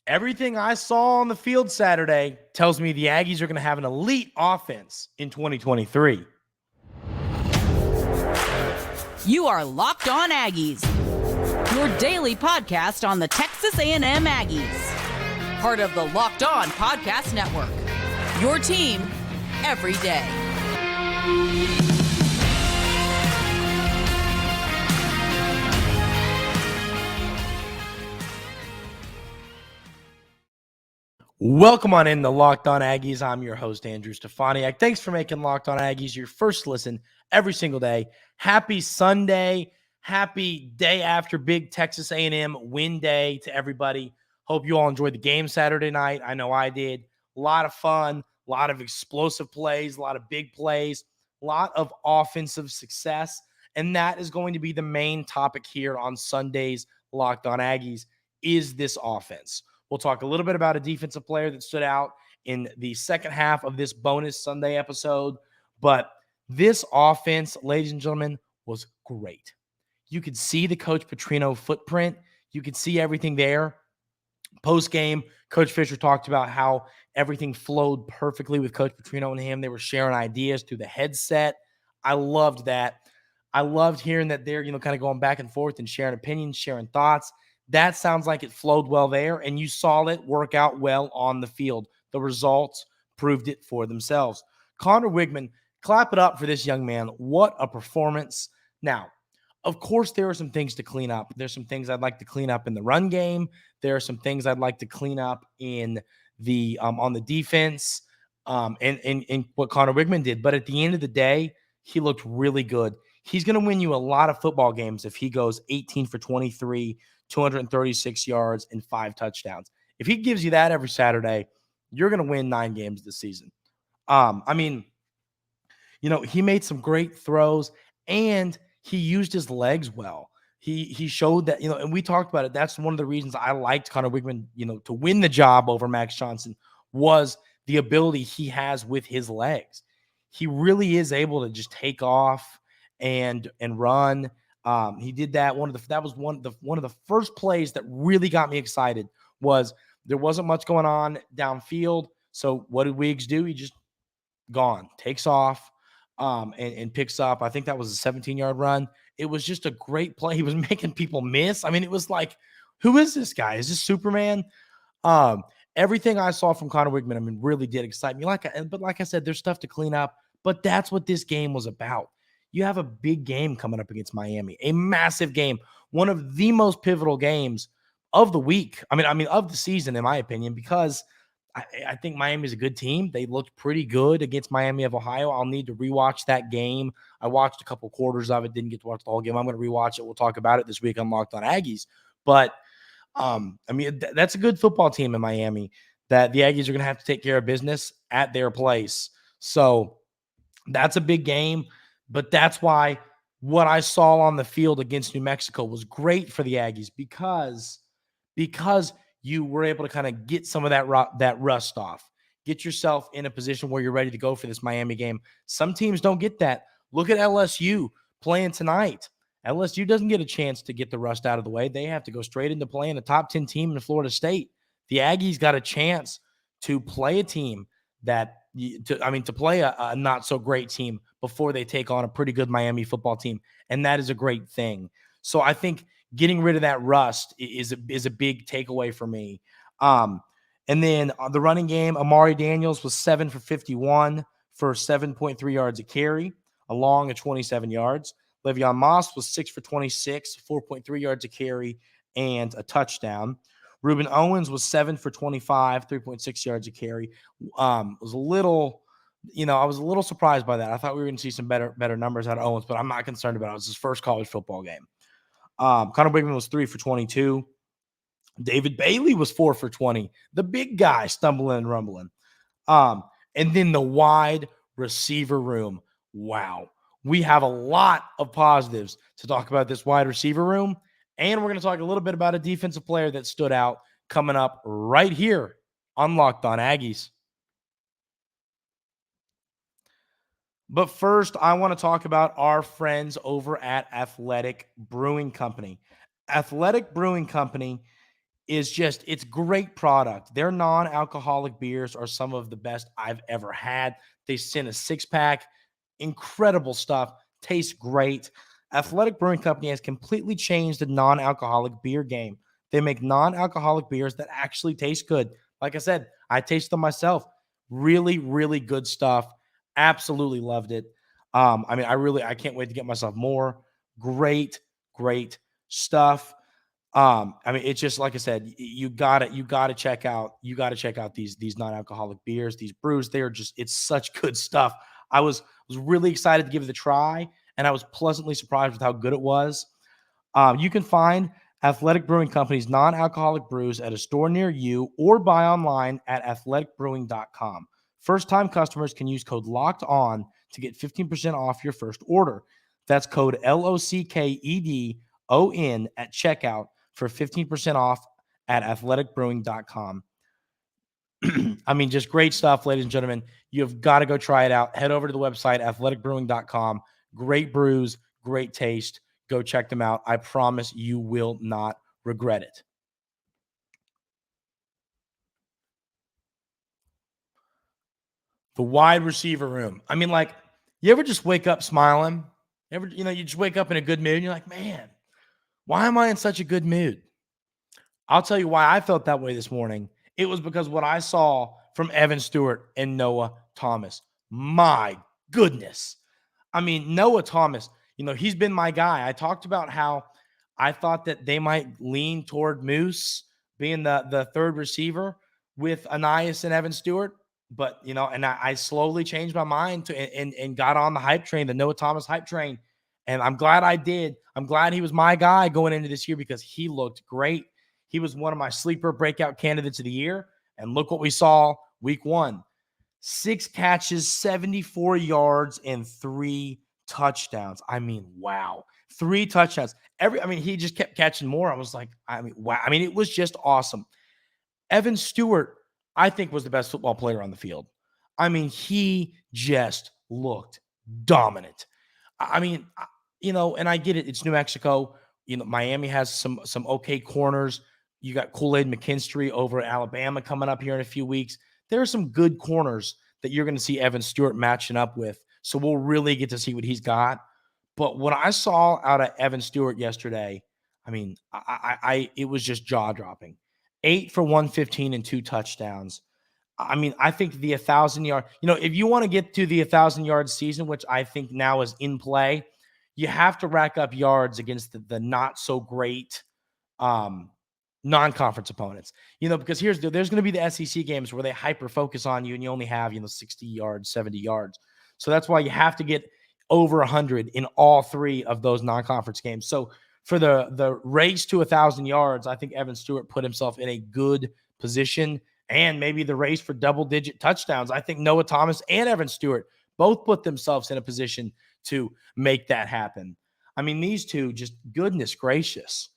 Everything I saw on the field Saturday tells me the Aggies are going to have an elite offense in 2023. You are Locked On Aggies, your daily podcast on the Texas A&M Aggies. Part of the Locked On Podcast Network, your team every day. Welcome on in to Locked On Aggies. I'm your host, Andrew Stefaniak. Thanks for making Locked On Aggies your first listen every single day. Happy Sunday. Happy day after big Texas A&M win day to everybody. Hope you all enjoyed the game Saturday night. I know I did. A lot of fun, a lot of explosive plays, a lot of big plays, a lot of offensive success. And that is going to be the main topic here on Sunday's Locked On Aggies is this offense. We'll talk a little bit about a defensive player that stood out in the second half of this bonus Sunday episode. But this offense, ladies and gentlemen, was great. You could see the Coach Petrino footprint. You could see everything there. Post-game, Coach Fisher talked about how everything flowed perfectly with Coach Petrino and him. They were sharing ideas through the headset. I loved that. I loved hearing that they're, kind of going back and forth and sharing opinions, sharing thoughts. That sounds like it flowed well there, and you saw it work out well on the field. The results proved it for themselves. Conner Weigman, clap it up for this young man. What a performance. Now, of course, there are some things to clean up. There's some things I'd like to clean up in the run game. There are some things I'd like to clean up in the on the defense and what Conner Weigman did. But at the end of the day, he looked really good. He's going to win you a lot of football games if he goes 18 for 23, 236 yards, and 5 touchdowns. If he gives you that every Saturday, you're going to win 9 games this season. He made some great throws, and he used his legs well. He showed that, and we talked about it. That's one of the reasons I liked Conner Weigman, to win the job over Max Johnson was the ability he has with his legs. He really is able to just take off and run. He did that. That was one of the first plays that really got me excited. Was there wasn't much going on downfield. So what did Wiggs do? He just takes off, and picks up. I think that was a 17-yard run. It was just a great play. He was making people miss. I mean, it was like, who is this guy? Is this Superman? Everything I saw from Conner Weigman, really did excite me. But like I said, there's stuff to clean up. But that's what this game was about. You have a big game coming up against Miami, a massive game, one of the most pivotal games of the week. I mean, of the season, in my opinion, because I think Miami's a good team. They looked pretty good against Miami of Ohio. I'll need to rewatch that game. I watched a couple quarters of it, didn't get to watch the whole game. I'm going to rewatch it. We'll talk about it this week on Locked On Aggies. But, that's a good football team in Miami that the Aggies are going to have to take care of business at their place. So that's a big game. But that's why what I saw on the field against New Mexico was great for the Aggies because you were able to kind of get some of that rust off. Get yourself in a position where you're ready to go for this Miami game. Some teams don't get that. Look at LSU playing tonight. LSU doesn't get a chance to get the rust out of the way. They have to go straight into playing a top 10 team in Florida State. The Aggies got a chance to play a team to play a not so great team before they take on a pretty good Miami football team. And that is a great thing. So I think getting rid of that rust is a big takeaway for me. And then the running game, Amari Daniels was 7 for 51 for 7.3 yards a carry, along at 27 yards. Le'Veon Moss was 6 for 26, 4.3 yards a carry, and a touchdown. Reuben Owens was 7 for 25, 3.6 yards a carry. I was a little surprised by that. I thought we were going to see some better numbers out of Owens, but I'm not concerned about it. It was his first college football game. Conner Weigman was 3 for 22. David Bailey was 4 for 20. The big guy stumbling and rumbling. And then the wide receiver room. Wow. We have a lot of positives to talk about this wide receiver room. And we're going to talk a little bit about a defensive player that stood out coming up right here on Locked On Aggies. But first, I want to talk about our friends over at Athletic Brewing Company. Athletic Brewing Company is just, it's great product. Their non-alcoholic beers are some of the best I've ever had. They send a 6-pack, incredible stuff, tastes great. Athletic Brewing Company has completely changed the non-alcoholic beer game. They make non-alcoholic beers that actually taste good. Like I said, I tasted them myself. Really, really good stuff. Absolutely loved it. I can't wait to get myself more. Great, great stuff. It's just like I said, you gotta check out these non-alcoholic beers, these brews. It's such good stuff. I was really excited to give it a try, and I was pleasantly surprised with how good it was. You can find Athletic Brewing Company's non-alcoholic brews at a store near you or buy online at athleticbrewing.com. First-time customers can use code Locked On to get 15% off your first order. That's code LOCKEDON at checkout for 15% off at athleticbrewing.com. Just great stuff, ladies and gentlemen. You've got to go try it out. Head over to the website, athleticbrewing.com. Great brews, great taste. Go check them out. I promise you will not regret it. The wide receiver room. You ever just wake up smiling? You just wake up in a good mood and you're like, man, why am I in such a good mood? I'll tell you why I felt that way this morning. It was because what I saw from Evan Stewart and Noah Thomas. My goodness. Noah Thomas, he's been my guy. I talked about how I thought that they might lean toward Moose being the third receiver with Anias and Evan Stewart. But, I slowly changed my mind and got on the hype train, the Noah Thomas hype train. And I'm glad I did. I'm glad he was my guy going into this year because he looked great. He was one of my sleeper breakout candidates of the year. And look what we saw week 1. 6 catches, 74 yards, and 3 touchdowns. Wow. 3 touchdowns. He just kept catching more. I was like, wow. It was just awesome. Evan Stewart, I think, was the best football player on the field. He just looked dominant. And I get it. It's New Mexico. Miami has some okay corners. You got Kool-Aid McKinstry over at Alabama coming up here in a few weeks. There are some good corners that you're going to see Evan Stewart matching up with. So we'll really get to see what he's got. But what I saw out of Evan Stewart yesterday, it was just jaw-dropping. 8 for 115 and 2 touchdowns. I think the 1,000-yard, if you want to get to the 1,000-yard season, which I think now is in play, you have to rack up yards against the not so great non-conference opponents. Because there's going to be the SEC games where they hyper focus on you and you only have 60 yards, 70 yards. So that's why you have to get over 100 in all 3 of those non-conference games. So for the race to 1,000 yards, I think Evan Stewart put himself in a good position. And maybe the race for double-digit touchdowns. I think Noah Thomas and Evan Stewart both put themselves in a position to make that happen. These two, just goodness gracious.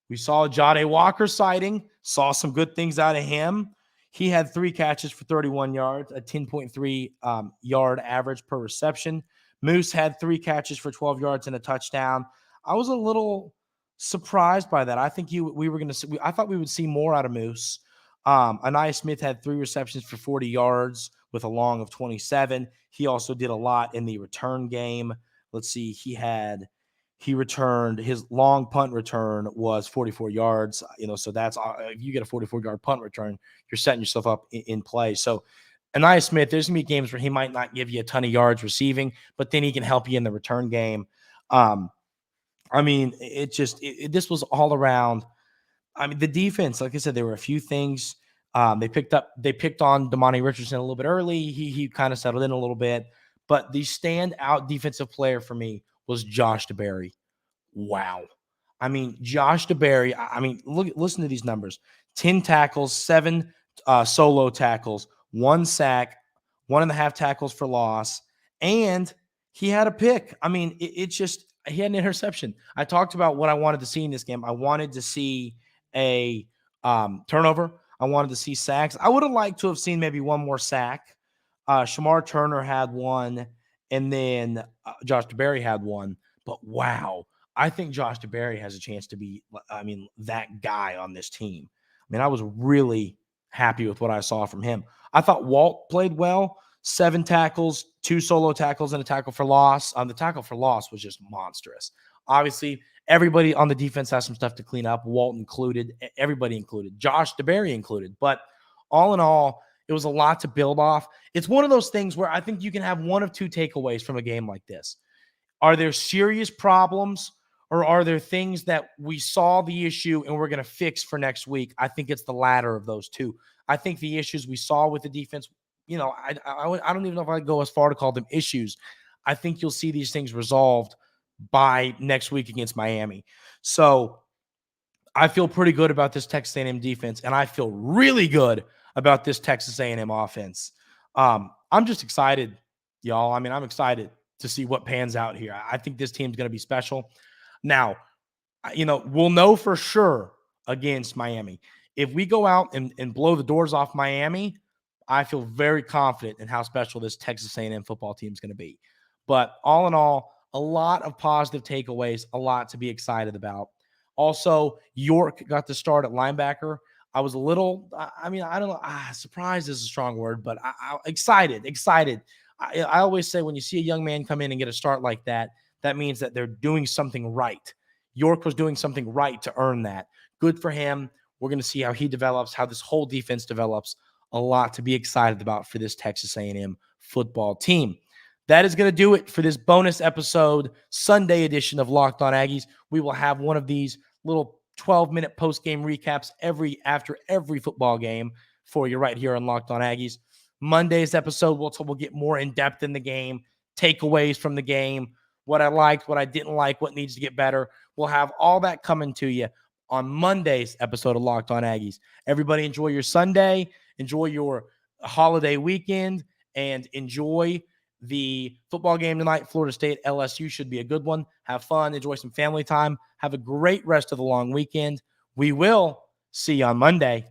We saw Jade Walker sighting, saw some good things out of him. He had 3 catches for 31 yards, a 10.3 yard average per reception. Moose had 3 catches for 12 yards and a touchdown. I was a little surprised by that. I think I thought we would see more out of Moose. Anias Smith had 3 receptions for 40 yards with a long of 27. He also did a lot in the return game. Let's see. He returned, his long punt return was 44 yards. So that's, if you get a 44-yard punt return, you're setting yourself up in play. So Anias Smith, there's going to be games where he might not give you a ton of yards receiving, but then he can help you in the return game. This was all around. The defense, like I said, there were a few things. They picked on Damani Richardson a little bit early. He kind of settled in a little bit, but the standout defensive player for me was Josh DeBerry. Wow. Josh DeBerry, listen to these numbers. 10 tackles, 7 solo tackles, 1 sack, 1.5 tackles for loss, and he had a pick. He had an interception. I talked about what I wanted to see in this game. I wanted to see a turnover. I wanted to see sacks. I would have liked to have seen maybe one more sack. Shamar Turner had one, and then Josh DeBerry had one. But wow, I think Josh DeBerry has a chance to be, that guy on this team. mean, I was really happy with what I saw from him. I thought Walt played well. 7 tackles, 2 solo tackles, and a tackle for loss. The tackle for loss was just monstrous. Obviously, everybody on the defense has some stuff to clean up, Walt included, everybody included, Josh DeBerry included. But all in all, it was a lot to build off. It's one of those things where I think you can have one of 2 takeaways from a game like this. Are there serious problems, or are there things that we saw the issue and we're going to fix for next week? I think it's the latter of those 2. I think the issues we saw with the defense, I don't even know if I'd go as far to call them issues. I think you'll see these things resolved by next week against Miami. So I feel pretty good about this Texas A&M defense, and I feel really good about this Texas A&M offense. I'm just excited, y'all. I mean, I'm excited to see what pans out here. I think this team's going to be special. Now, we'll know for sure against Miami. If we go out and blow the doors off Miami, I feel very confident in how special this Texas A&M football team is going to be. But all in all, a lot of positive takeaways, a lot to be excited about. Also, York got to start at linebacker. I was a little, I don't know, surprised is a strong word, but excited. I always say when you see a young man come in and get a start like that, that means that they're doing something right. York was doing something right to earn that. Good for him. We're going to see how he develops, how this whole defense develops. A lot to be excited about for this Texas A&M football team. That is going to do it for this bonus episode, Sunday edition of Locked On Aggies. We will have one of these little 12-minute post-game recaps after every football game for you right here on Locked On Aggies. Monday's episode, we'll get more in-depth in the game, takeaways from the game, what I liked, what I didn't like, what needs to get better. We'll have all that coming to you on Monday's episode of Locked On Aggies. Everybody enjoy your Sunday, enjoy your holiday weekend, and enjoy the football game tonight. Florida State, LSU should be a good one. Have fun, enjoy some family time. Have a great rest of the long weekend. We will see you on Monday.